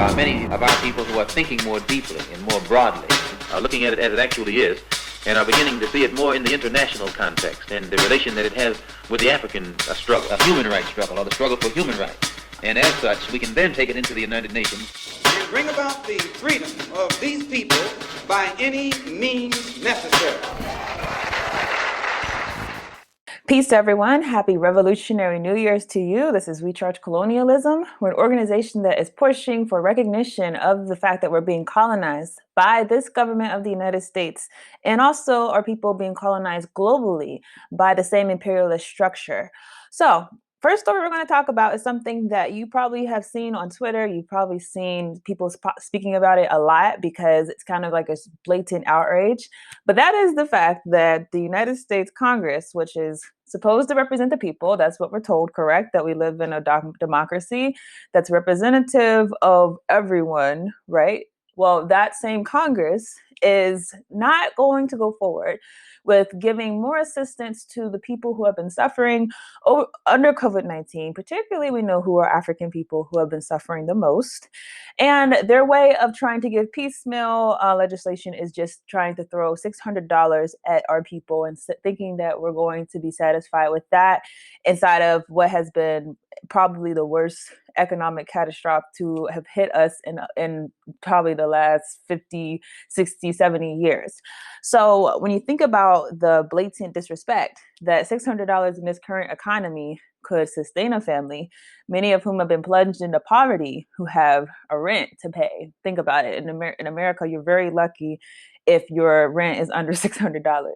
are many of our people who are thinking more deeply and more broadly, looking at it as it actually is, and are beginning to see it more in the international context and the relation that it has with the African struggle, a human rights struggle, or the struggle for human rights. And as such, we can then take it into the United Nations. And bring about the freedom of these people by any means necessary. Peace to everyone. Happy Revolutionary New Year's to you. This is We Charge Colonialism. We're an organization that is pushing for recognition of the fact that we're being colonized by this government of the United States, and also our people being colonized globally by the same imperialist structure. So, first story we're going to talk about is something that you probably have seen on Twitter. You've probably seen people speaking about it a lot because it's kind of like a blatant outrage. But that is the fact that the United States Congress, which is supposed to represent the people, that's what we're told, correct? That we live in a democracy that's representative of everyone, right? Well, that same Congress is not going to go forward with giving more assistance to the people who have been suffering under COVID-19. Particularly, we know who are African people who have been suffering the most. And their way of trying to give piecemeal legislation is just trying to throw $600 at our people and thinking that we're going to be satisfied with that inside of what has been probably the worst economic catastrophe to have hit us in probably the last 50, 60, 70 years. So when you think about the blatant disrespect that $600 in this current economy could sustain a family, many of whom have been plunged into poverty, who have a rent to pay. Think about it. In America, you're very lucky if your rent is under $600,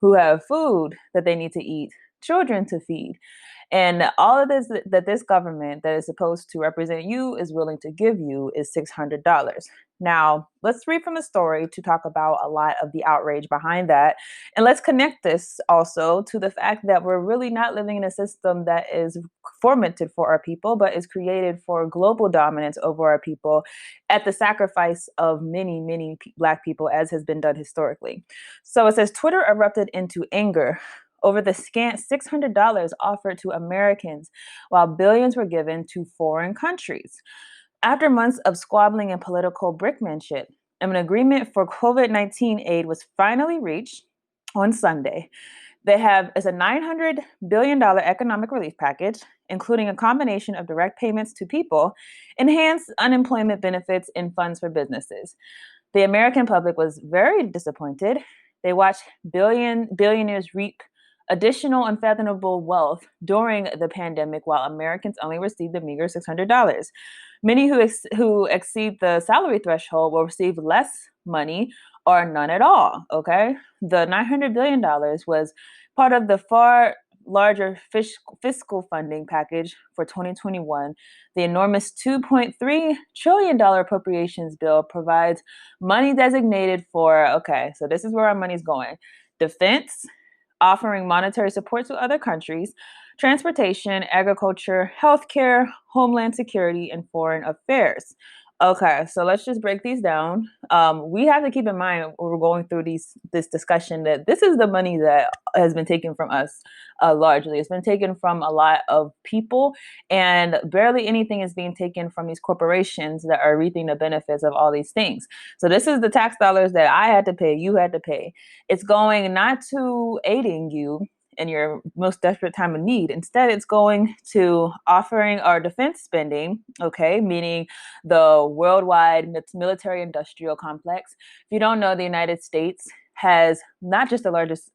who have food that they need to eat, children to feed. And all of this that this government that is supposed to represent you is willing to give you is $600. Now, let's read from the story to talk about a lot of the outrage behind that. And let's connect this also to the fact that we're really not living in a system that is formatted for our people, but is created for global dominance over our people at the sacrifice of many, many Black people, as has been done historically. So it says, Twitter erupted into anger over the scant $600 offered to Americans, while billions were given to foreign countries. After months of squabbling and political brinkmanship, an agreement for COVID-19 aid was finally reached on Sunday. It's a $900 billion economic relief package, including a combination of direct payments to people, enhanced unemployment benefits, and funds for businesses. The American public was very disappointed. They watched billionaires reap additional unfathomable wealth during the pandemic, while Americans only received a meager $600. Many who exceed the salary threshold will receive less money or none at all, okay? The $900 billion was part of the far larger fiscal funding package for 2021. The enormous $2.3 trillion appropriations bill provides money designated for, okay, so this is where our money's going: defense, offering monetary support to other countries, transportation, agriculture, healthcare, homeland security, and foreign affairs. Okay, so let's just break these down. We have to keep in mind when we're going through this discussion that this is the money that has been taken from us largely. It's been taken from a lot of people, and barely anything is being taken from these corporations that are reaping the benefits of all these things. So this is the tax dollars that I had to pay, you had to pay. It's going not to aiding you in your most desperate time of need. Instead, it's going to offering our defense spending, okay, meaning the worldwide military industrial complex. If you don't know, the United States has not just the largest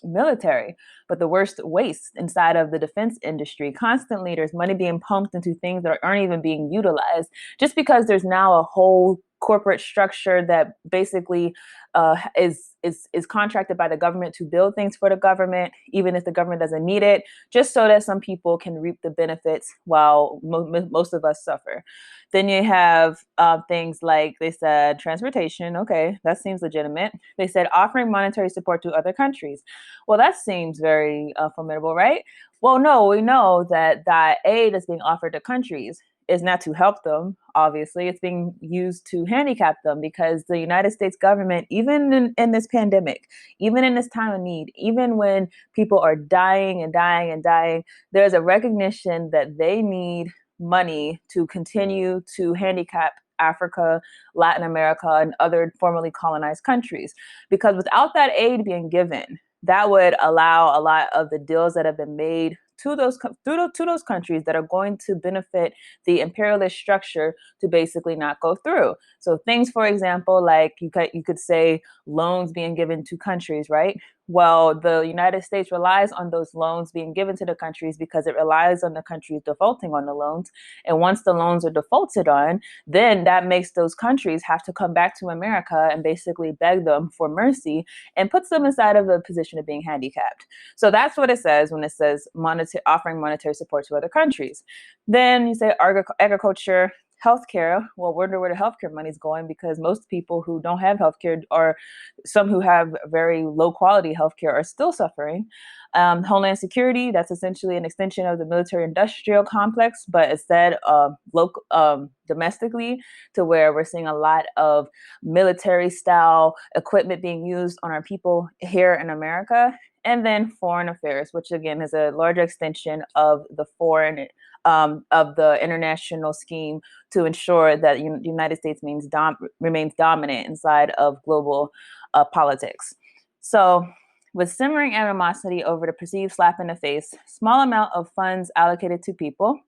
military, but the worst waste inside of the defense industry. Constantly, there's money being pumped into things that aren't even being utilized, just because there's now a whole corporate structure that basically is contracted by the government to build things for the government, even if the government doesn't need it, just so that some people can reap the benefits while most of us suffer. Then you have things like, they said, transportation. Okay, that seems legitimate. They said offering monetary support to other countries. Well, that seems very formidable, right? Well, no, we know that that aid is being offered to countries is not to help them, obviously. It's being used to handicap them, because the United States government, even in this pandemic, even in this time of need, even when people are dying and dying and dying, there's a recognition that they need money to continue to handicap Africa, Latin America, and other formerly colonized countries. Because without that aid being given, that would allow a lot of the deals that have been made to those countries that are going to benefit the imperialist structure to basically not go through. So things, for example, like you could say loans being given to countries, right? Well, the United States relies on those loans being given to the countries because it relies on the countries defaulting on the loans. And once the loans are defaulted on, then that makes those countries have to come back to America and basically beg them for mercy and puts them inside of a position of being handicapped. So that's what it says when it says offering monetary support to other countries. Then you say agriculture, healthcare. Well, wonder where the healthcare money is going, because most people who don't have healthcare, or some who have very low quality healthcare, are still suffering. Homeland security, that's essentially an extension of the military industrial complex, but instead domestically, to where we're seeing a lot of military style equipment being used on our people here in America. And then foreign affairs, which again is a larger extension of the of the international scheme to ensure that the United States remains dominant inside of global politics. So with simmering animosity over the perceived slap in the face, small amount of funds allocated to people,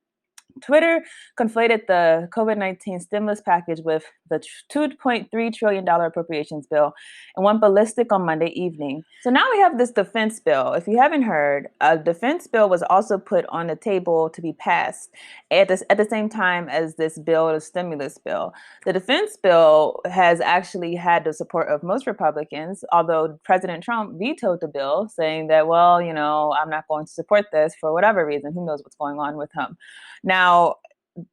Twitter conflated the COVID-19 stimulus package with the $2.3 trillion appropriations bill and went ballistic on Monday evening. So now we have this defense bill. If you haven't heard, a defense bill was also put on the table to be passed at the same time as this bill, the stimulus bill. The defense bill has actually had the support of most Republicans, although President Trump vetoed the bill, saying that, well, I'm not going to support this for whatever reason. Who knows what's going on with him. Now,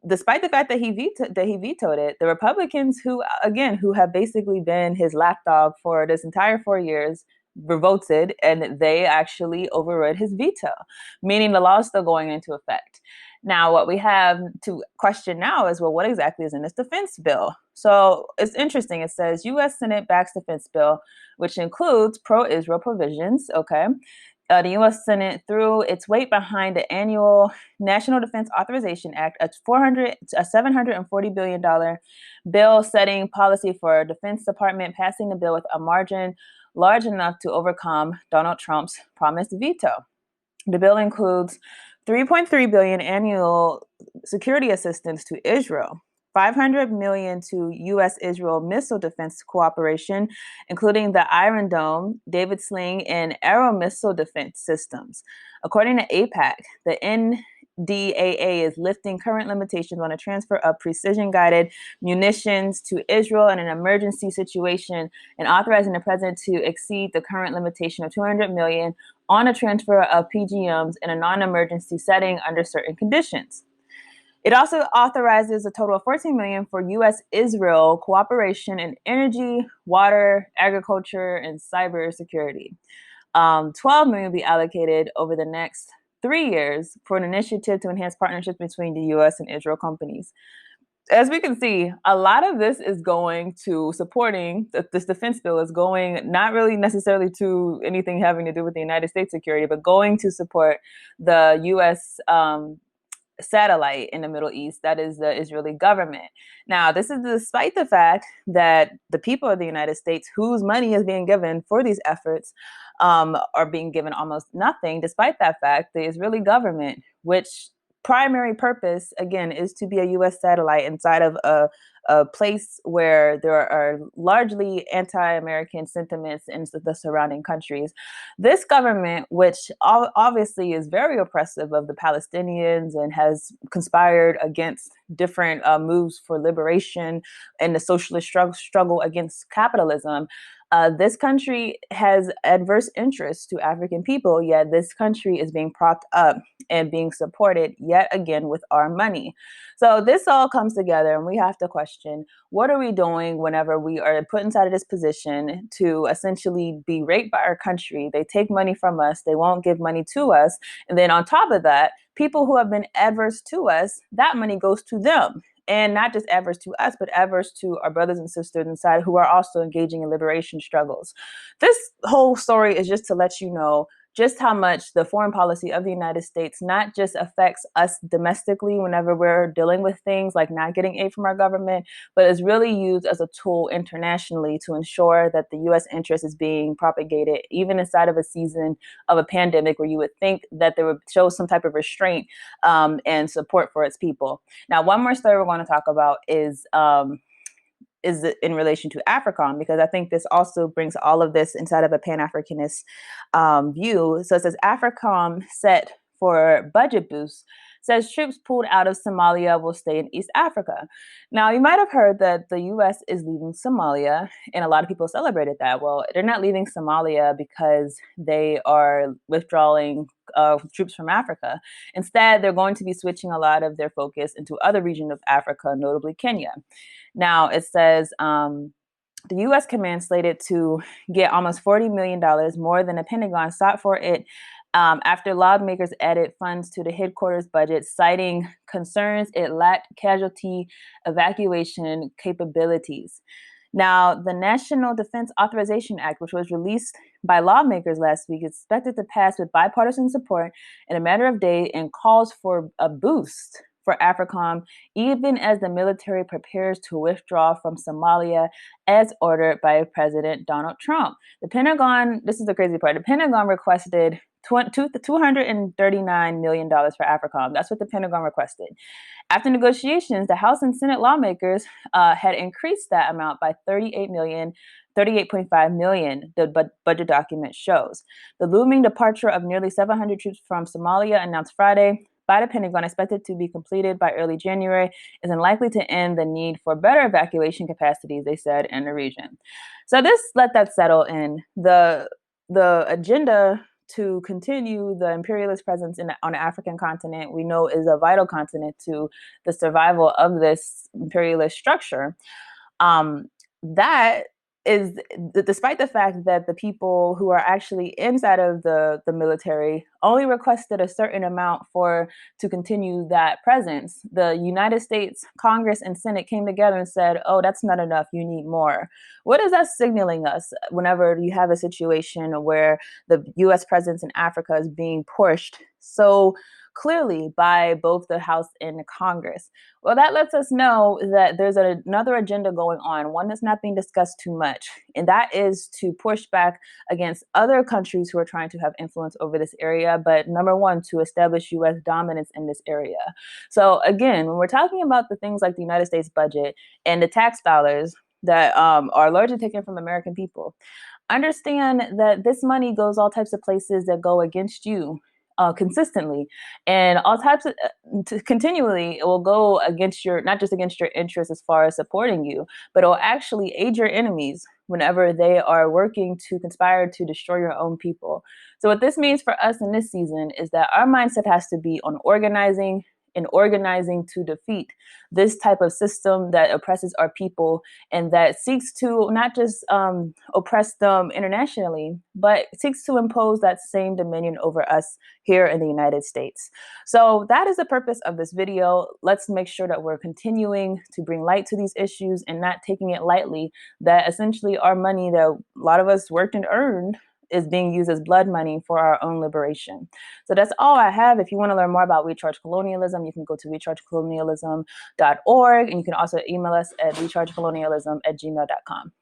despite the fact that he vetoed it, the Republicans who have basically been his lapdog for this entire 4 years revolted, and they actually overrode his veto, meaning the law is still going into effect. Now, what we have to question now is, well, what exactly is in this defense bill? So it's interesting. It says U.S. Senate backs defense bill, which includes pro-Israel provisions. Okay. The U.S. Senate threw its weight behind the annual National Defense Authorization Act, a $740 billion bill setting policy for Defense Department, passing the bill with a margin large enough to overcome Donald Trump's promised veto. The bill includes $3.3 billion annual security assistance to Israel, $500 million to U.S.-Israel missile defense cooperation, including the Iron Dome, David Sling, and Arrow missile defense systems. According to APAC, the NDAA is lifting current limitations on the transfer of precision-guided munitions to Israel in an emergency situation and authorizing the president to exceed the current limitation of $200 million on a transfer of PGMs in a non-emergency setting under certain conditions. It also authorizes a total of $14 million for U.S.-Israel cooperation in energy, water, agriculture, and cybersecurity. $12 million will be allocated over the next 3 years for an initiative to enhance partnerships between the U.S. and Israel companies. As we can see, a lot of this is going to supporting, this defense bill is going not really necessarily to anything having to do with the United States security, but going to support the U.S. Satellite in the Middle East, that is the Israeli government. Now, this is despite the fact that the people of the United States, whose money is being given for these efforts, are being given almost nothing. Despite that fact, the Israeli government, which primary purpose, again, is to be a U.S. satellite inside of a place where there are largely anti-American sentiments in the surrounding countries. This government, which obviously is very oppressive of the Palestinians and has conspired against different moves for liberation and the socialist struggle against capitalism, this country has adverse interests to African people, yet this country is being propped up and being supported yet again with our money. So this all comes together, and we have to question, what are we doing whenever we are put inside of this position to essentially be raped by our country? They take money from us, they won't give money to us, and then on top of that, people who have been adverse to us, that money goes to them. And not just adverse to us, but adverse to our brothers and sisters inside who are also engaging in liberation struggles. This whole story is just to let you know just how much the foreign policy of the United States not just affects us domestically whenever we're dealing with things like not getting aid from our government, but is really used as a tool internationally to ensure that the U.S. interest is being propagated, even inside of a season of a pandemic where you would think that they would show some type of restraint and support for its people. Now, one more story we're going to talk about is in relation to AFRICOM, because I think this also brings all of this inside of a Pan-Africanist view. So it says AFRICOM set for budget boost, says troops pulled out of Somalia will stay in East Africa. Now, you might have heard that the U.S. is leaving Somalia, and a lot of people celebrated that. Well, they're not leaving Somalia because they are withdrawing troops from Africa. Instead, they're going to be switching a lot of their focus into other regions of Africa, notably Kenya. Now, it says the U.S. command slated to get almost $40 million more than the Pentagon sought for it after lawmakers added funds to the headquarters budget, citing concerns it lacked casualty evacuation capabilities. Now, the National Defense Authorization Act, which was released by lawmakers last week, is expected to pass with bipartisan support in a matter of days and calls for a boost for AFRICOM, even as the military prepares to withdraw from Somalia as ordered by President Donald Trump. The Pentagon, this is the crazy part, the Pentagon requested $239 million for AFRICOM. That's what the Pentagon requested. After negotiations, the House and Senate lawmakers had increased that amount by $38.5 million, the budget document shows. The looming departure of nearly 700 troops from Somalia announced Friday by the Pentagon, expected to be completed by early January, is unlikely to end the need for better evacuation capacities, they said, in the region. So let that settle in. The agenda to continue the imperialist presence on the African continent, we know is a vital continent to the survival of this imperialist structure. That is, despite the fact that the people who are actually inside of the military only requested a certain amount to continue that presence, the United States Congress and Senate came together and said, oh, that's not enough, you need more. What is that signaling us whenever you have a situation where the U.S. presence in Africa is being pushed so clearly by both the House and the Congress? Well, that lets us know that there's another agenda going on, one that's not being discussed too much, and that is to push back against other countries who are trying to have influence over this area, but number one, to establish U.S. dominance in this area. So again, when we're talking about the things like the United States budget and the tax dollars that are largely taken from American people, understand that this money goes all types of places that go against you. Consistently, and all types of continually, it will go against not just against your interests as far as supporting you, but it will actually aid your enemies whenever they are working to conspire to destroy your own people. So what this means for us in this season is that our mindset has to be on organizing to defeat this type of system that oppresses our people and that seeks to not just oppress them internationally, but seeks to impose that same dominion over us here in the United States. So that is the purpose of this video. Let's make sure that we're continuing to bring light to these issues and not taking it lightly, that essentially our money that a lot of us worked and earned is being used as blood money for our own liberation. So that's all I have. If you want to learn more about Recharge Colonialism, you can go to rechargecolonialism.org, and you can also email us at rechargecolonialism@gmail.com.